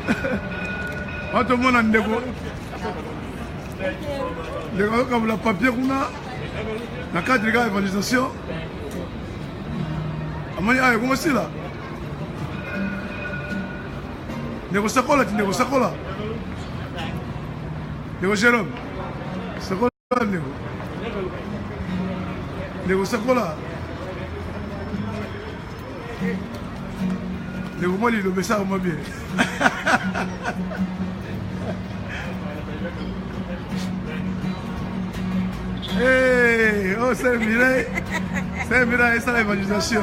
Tout le monde a un dégo. Les gars, comme le papier qu'on a, la carte de l'évangélisation. Comment c'est là? Négocie quoi là? Tu négocies quoi là? Négocie l'homme. C'est quoi là? Négocie quoi là? Négocie le message moi bien. Hey, oh c'est Mireille. C'est Mireille, c'est l'évangélisation.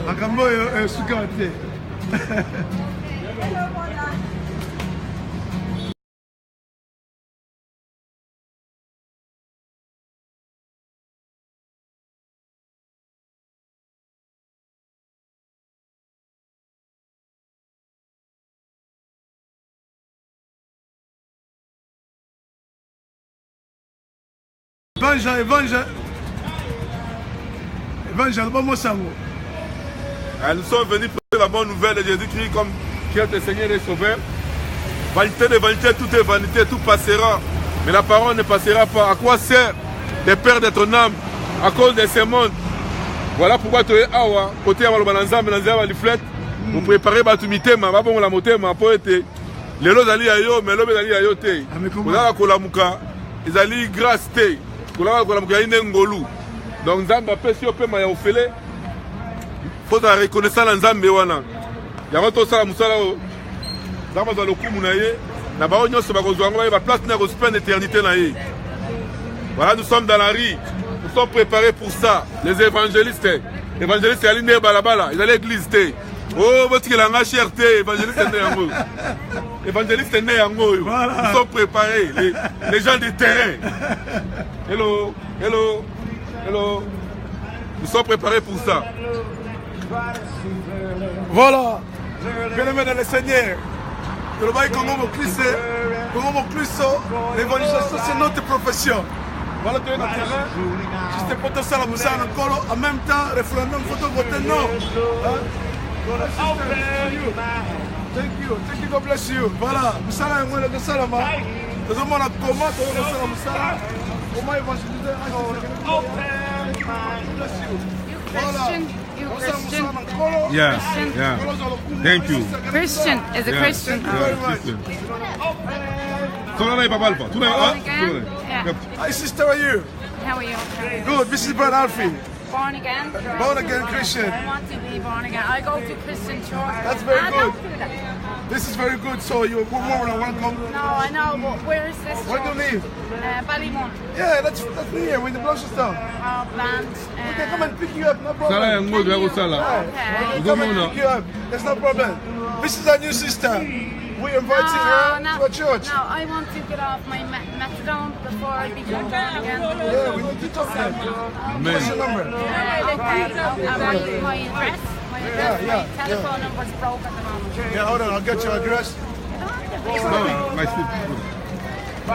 Akambo est sous quartier. Évangile, bon mot ça. Nous sommes venus prêcher la bonne nouvelle de Jésus-Christ comme qui est le Seigneur et Sauveur. Vanité de vanité, tout est vanité, tout passera. Mais la parole ne passera pas. À quoi sert de perdre ton âme à cause de ce monde? Voilà pourquoi tu es awa. Côté à Malbananzam, Nanzam, Liflet, vous préparez Batumité, ma babon la moté, ma poète. Les lots allaient ailleurs, mais l'homme allaient ailleurs. Vous avez la Kolamuka, ils allaient grâce. Donc Nzamba pesi ope ma ya ofele faut la reconnaissance na Nzambe wana ya to sala musala o Nzamba za lokumu na ye na ba onyoso ba kozwa ngwa ba place na respect d'éternité na ye. Voilà, nous sommes dans la rue, nous sommes préparés pour ça. Les évangélistes aline balabala, ils allaient l'église. Oh, votre qui l'a cherté, évangéliste né yango. Évangéliste né yango. Nous sommes préparés, les gens du terrain. Hello, hello, hello. Nous sommes préparés pour ça. Voilà. Bien-aimé dans le Seigneur. Le bail Congo Christ, l'évangélisation c'est notre profession. Voilà, tu es dans le terrain. Juste pour te saluer, en même temps, référendum, photo voter non. Thank you, God bless you. Voilà, Moussala et moi, le Salama. Nous avons la commande, comment évangéliser. Christian? Yeah, yeah. Thank you. Christian is a Christian. Hi, sister, how are you? How are you? Good, this is Brother Alfie. Born again? Born again Christian. I want to be born again. I go to Christian church. That's very I good. don't do that. This is very good, so you're more than welcome. No, I know, but where is this Where do you church? live? Ballymun. Yeah, that's near, we're in the Blanchardstown. Band. Okay, come and pick you up, no problem. Sala yango de Sala. Okay. Come and pick you up, there's no problem. This is our new sister. We're inviting her to a church. No, I want to get off my methadone before I become born again. Yeah, we need to talk to them. What's your number? Okay, my address. My telephone number's broke at the moment. Yeah, hold on, I'll get your address. My sleep. I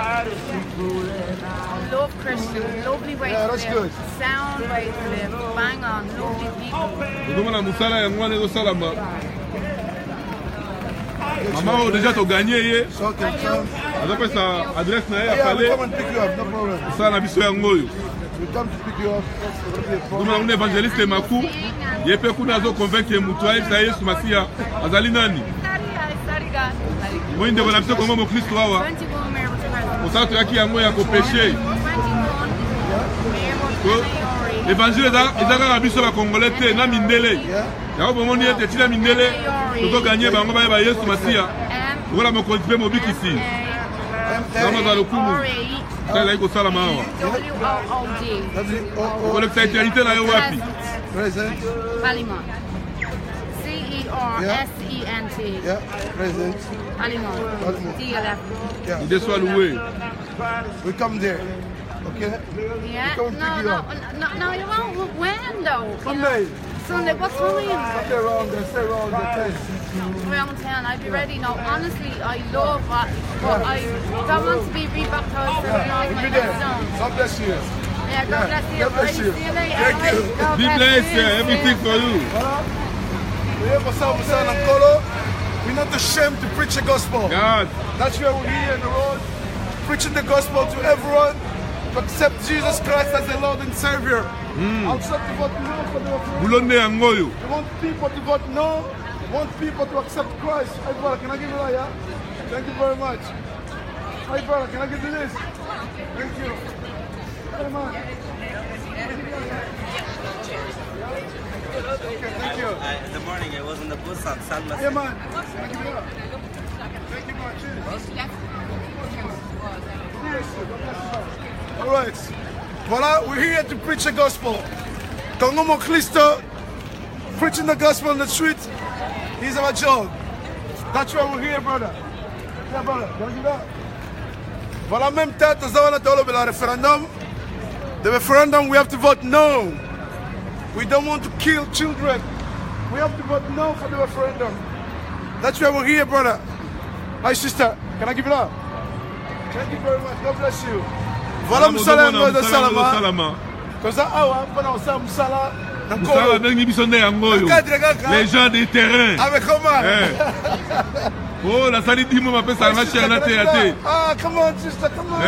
love Christian, lovely way to Yeah, that's live, good. sound way to live, bang on, lovely people. Maman, déjà tu as gagné. So, okay, so, Après sa adresse na yeah, we come and pick you up, no problem. ça na biso yango yo. We come to pick you up. Nous avons un évangéliste Makou. Il peut qu'on a convaincre mutu aisa Yesu Masia azali nani. Moi ndeko na biso comme mo Kristo awa. 21 Maryville to present. Osala to yaki yango ya ko péché. 21 Maryville L'évangile ezaka biso ba congolais te na mindele. Ya ko moni ete tina mindele. Toto gagner bango ba Yesu Masia. Voilà mon contribuer mo bikisi. Kama za lokumu. Sala iko sala mawa. WOOD. Ko le éternité na yo wapi? Present. Ballymun. CERSENT. Yeah, present. Ballymun. DLF. Yeah. Il soit loué. We come there. Okay? Yeah. Come pick you up. No, you won't. When though? Sunday. Sunday. What time? Stay around there, stay around the place. Around 10. I'd be ready. No, honestly, I love what, but I don't want to be rebaptized for all We'll my be there. stones. God bless you. Yeah, God bless you. God bless you. See you later. Thank you. God Be bless blessed, you. everything for you. Voilà. We have a Musala Nkolo. We're not ashamed to preach the gospel. Yes. That's why we're here on the road, preaching the gospel to everyone to accept Jesus Christ as the Lord and Savior. Accept to vote no for the Boulonne Angoyo. We want people to vote no. We want people to accept Christ. Hey, brother, can I give you that? Yeah? Thank you very much. Hey, brother, can I give you this? Thank you. Hey, man. Okay, thank you. In the morning, I was in the bus on San Yeah, man. Can I give you that? Thank you, man. Cheers. All right. Voilà, we're here to preach the gospel. Kongomo Christo, preaching the gospel on the street is our job. That's why we're here, brother. Yeah, brother. Can I give that? Voilà, même temps, nous avons le référendum. The referendum, we have to vote no. We don't want to kill children. We have to vote no for the referendum. That's why we're here, brother. My sister, can I give it up? Thank you very much. God bless you. Voilà, Moussala de Salama. Comme ça, pendant ça, Moussala. Les gens des terrains. Avec comment? Oh, la salle dit, moi, m'appelle ça, ma chère, la théâtre. Ah, come on, sister, come on.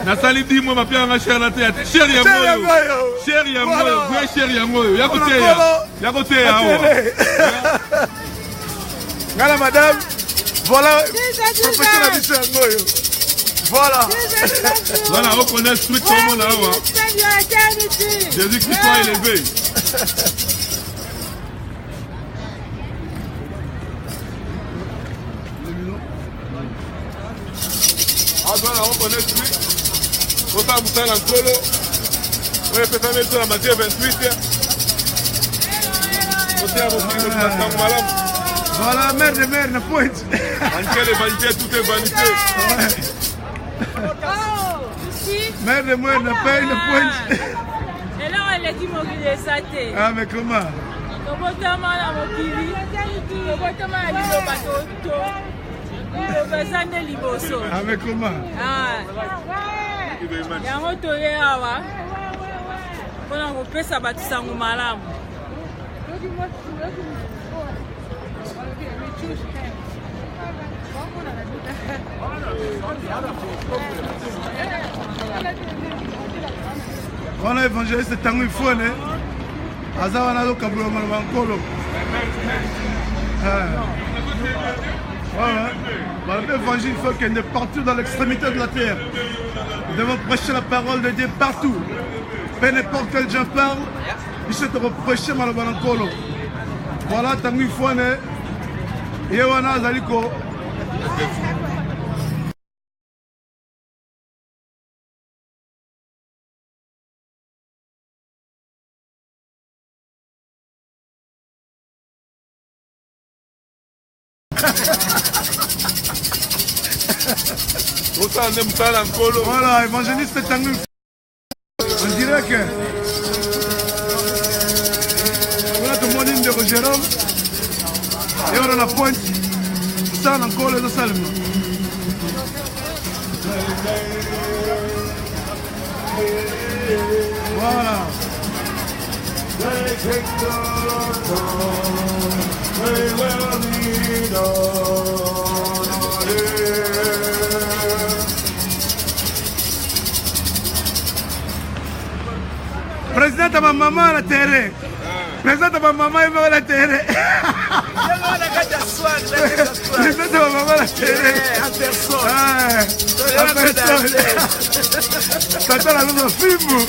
La salle dit, moi, m'appelle ma chère, la théâtre. Chéri Yamoyo. Chéri Yamoyo. Oui, chéri Yamoyo. Yakote ya. Yakote ya. Voilà, madame. Voilà. Professeur Michel Yamoyo. Voilà. Voilà, on connaît ce truc comme on a. Jésus-Christ soit élevé. Ah, voilà, on connaît ce truc. Autant vous savez l'encolo. On peut faire mettre la matière 28. Voilà, merde, ne pointe. Vanité, les vanités, tout est vanité. Merde, ne paye, ne pointe. Et là, on est qui m'a dit ça. Ah, mais comment? Ah, mais comment? Yango toye awa mpona kopesa bato sango malamu. Wana évangéliste ntango ifone aza wana azokabulama na bankolo. L'évangile, il faut qu'il y ait partout dans l'extrémité de la terre. Nous devons prêcher la parole de Dieu partout. Peu n'importe quel gens parle, il se te reprêcher Malabankolo. Voilà, tangu ifone, yewana azaliko. Voilà, évangéliste Tangu. On dirait que voilà tout le monde de Jérôme et on a la pointe. Ça encore les salles. Voilà. Président de ma maman à la télé. Président de ma maman est à la télé. Président de ma maman à la télé. En personne. T'attends la même film.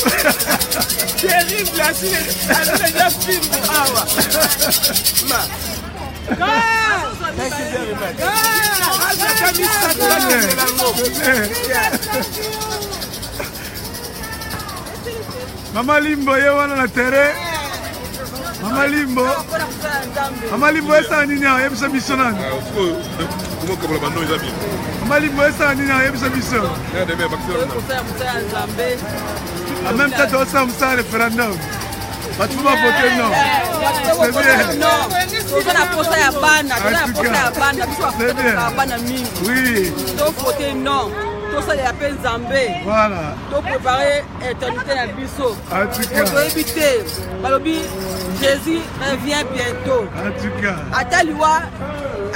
Terrible, là, c'est un film. Thank you very much. Mama Limbo, ye wana na terre. Mama Limbo. Mama Limbo esa nini ya yebisa biso nani? Mama Limbo esa nini ya yebisa biso? En même temps, tu as un référendum. Tu peux pas voter non. C'est bien. Oui. Donc voter non. tosalela mpe nzambe Voilà. topréparer éternité na biso En tout cas. toyebi te balobi Jésus revient bientôt En tout cas.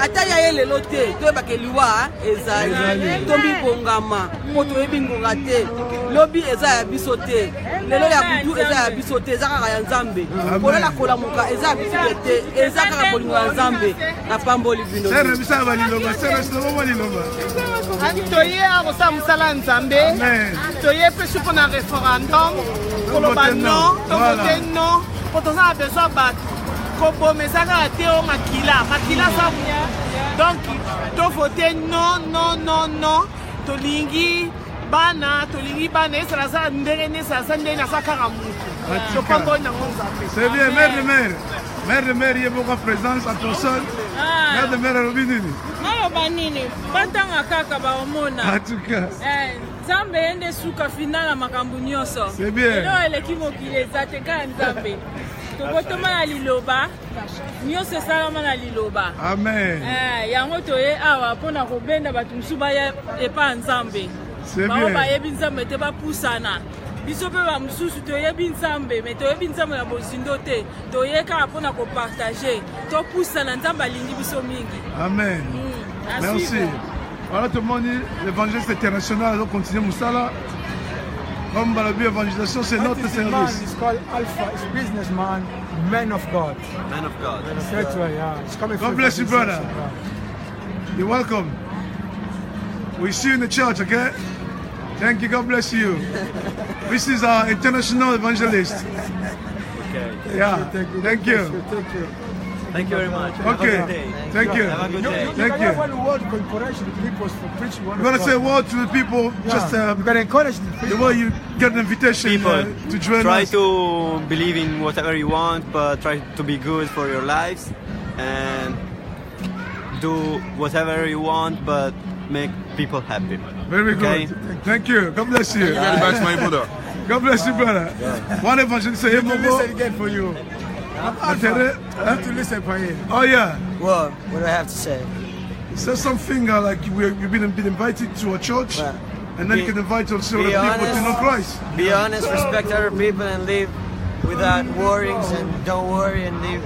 ata ya ye lelo te toyebake liwa ezali tomibongama mpo toyebi ngonga te lobi eza ya biso te lelo ya butu eza ya biso te eza kaka ya nzambe kolela kolamuka eza ya biso te eza kaka bolingo ya nzambe na pamboli bino Sere bisa baliloba, sere silo baliloba. toye akosala mosala ya nzambe toye mpe supo na référendum koloba non tovote non mpo toza na besoin bato koboma eza kaka te o makila sa donc tovote non tolingi bana esalasa ndenge nde esalasa ndenge nasa kaka motu topamboli nango nzambe. C'est bien, mère de mère. Mère de mère, il y a beaucoup de présence à personne. Mère de mère, alobi nini? maloba nini batanga kaka baomona En tout cas. nzambe ye nde suka final na makambo nyonso C'est bien. elo eleki mokili eza te kaka nzambe tokotoma na liloba nyonso esalama na liloba Amen. yango toye awa mpona kobenda bato mosusu baya epa nzambe C'est bao bien. bayebi nzambe te bapusana biso mpe bamosusu toyebi nzambe me toyebi nzambe na bozindo te toye kaka mpona kopartage topusana nzambe alingi biso mingi. Amen. Merci. Voilà, tout le monde dit l'évangéliste international, donc continuez Moussala. Comme Balabi, évangélisation, c'est notre service. It's called Alpha. It's businessman, man of God. Man of God. That's right, yeah. It's coming God from bless you, business, brother. yeah. You're welcome. We see you in the church, okay? Thank you. God bless you. This is our international evangelist. Okay. Yeah. Thank you. Thank you. Thank you. Thank you very much. Okay. Have a good day. Thank you. Have a good day. Thank can you. have one word of encouragement to people for preaching one You want to say a word to the people? Just you can encourage the the people. way you get an invitation People, to join try us. to believe in whatever you want, but try to be good for your lives and do whatever you want, but make people happy. Very good. Okay. Thank you. God bless you. Very much, my brother. God bless you, brother. One evangelist say, "Hey, To Mogo." listen again for you. To listen for him. Oh yeah. Well, what do I have to say? Say something like you've been invited to a church, Well, and then you can invite also the people to know Christ. Be honest, respect other people, and live without worries, and don't worry, and live.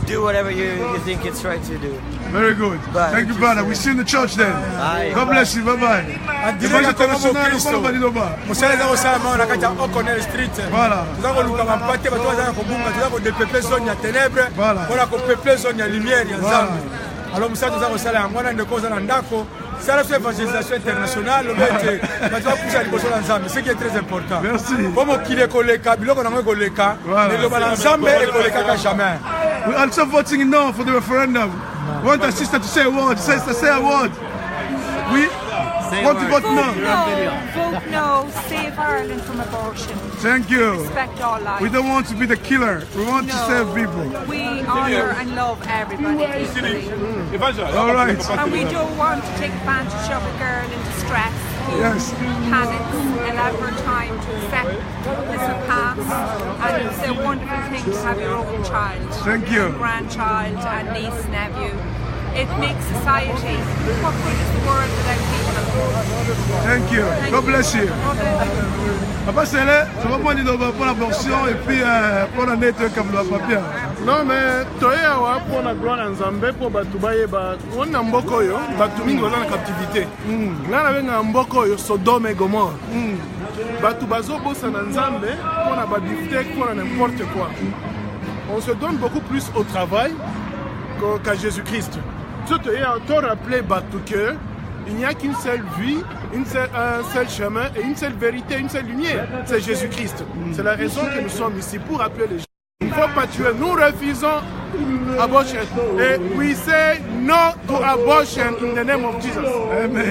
Do whatever you think it's right to do. Very good. Bye. Thank you, brother. We see you in the church then. Bye. God bless you. Bye bye. Direct International, mosala eza kosala mao na kati ya O'Connell Street. Voilà. Toza koluka bampate bato bazala kobunga toza kodepeple zone ya ténèbre Voilà. mpona kopeple zone ya lumière ya nzambe. Alors mosala toza kosala yango wana ndeko oza na ndako sala so évangélisation internationale lobi ete bato bapusa liboso na nzambe ce qui est très important. Merci. Po mokili ekoleka biloko nango ekoleka Voilà. eloba na nzambe ekolekaka jamais. We're also voting no for the referendum. We want our sister to say a word. Sister, say a word. We want to vote no. Vote no. Save Ireland from abortion. Thank you. Respect all lives. We don't want to be the killer. We want to No. save people. We honour and love everybody equally. All right. And we don't want to take advantage of a girl in distress who Yes. panics, allow her time to accept this will pass. And it's a wonderful thing to have your own child. Thank you. Grandchild and niece, nephew. It makes society. What good is the world without people? Thank you. God bless you. Papa Sele, tu vas prendre pour l'abortion et puis pour la nettoyer comme le papier. Non mais toye awa mpona gloire ya nzambe mpo bato bayeba oni na mboka oyo bato mingi baza na captivité ngai nabengaka mboka oyo sodome e gomore bato bazobosana nzambe mpona babiftek mpona n'importe quoi. On se donne beaucoup plus au travail qu'à Jésus-Christ. So toye to rappeler bato que il n'y a qu'une seule vie, un seul chemin et une seule vérité, une seule lumière. C'est Jésus-Christ. C'est la raison que nous sommes ici pour appeler les gens. Il ne faut pas tuer. Nous refusons abortion. Et we say no to abortion in the name of Jesus. Amen.